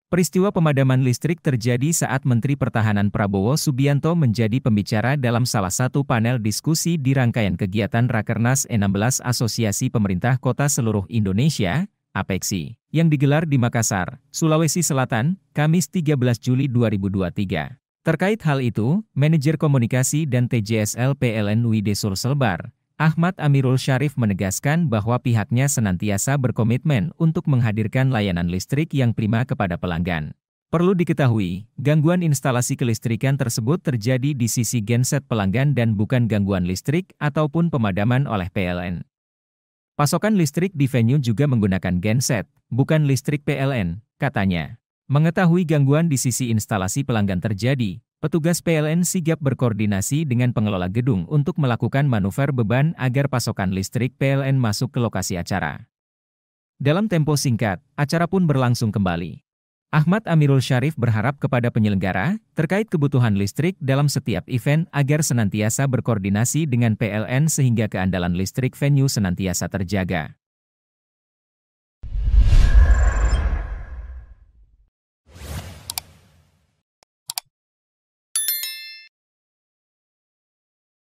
Peristiwa pemadaman listrik terjadi saat Menteri Pertahanan Prabowo Subianto menjadi pembicara dalam salah satu panel diskusi di rangkaian kegiatan Rakernas 16 Asosiasi Pemerintah Kota Seluruh Indonesia, APEKSI, yang digelar di Makassar, Sulawesi Selatan, Kamis 13 Juli 2023. Terkait hal itu, Manajer Komunikasi dan TJSL PLN WID Sulselbar, Ahmad Amirul Syarif menegaskan bahwa pihaknya senantiasa berkomitmen untuk menghadirkan layanan listrik yang prima kepada pelanggan. Perlu diketahui, gangguan instalasi kelistrikan tersebut terjadi di sisi genset pelanggan dan bukan gangguan listrik ataupun pemadaman oleh PLN. Pasokan listrik di venue juga menggunakan genset, bukan listrik PLN, katanya. Mengetahui gangguan di sisi instalasi pelanggan terjadi, petugas PLN sigap berkoordinasi dengan pengelola gedung untuk melakukan manuver beban agar pasokan listrik PLN masuk ke lokasi acara. Dalam tempo singkat, acara pun berlangsung kembali. Ahmad Amirul Syarif berharap kepada penyelenggara terkait kebutuhan listrik dalam setiap event agar senantiasa berkoordinasi dengan PLN sehingga keandalan listrik venue senantiasa terjaga.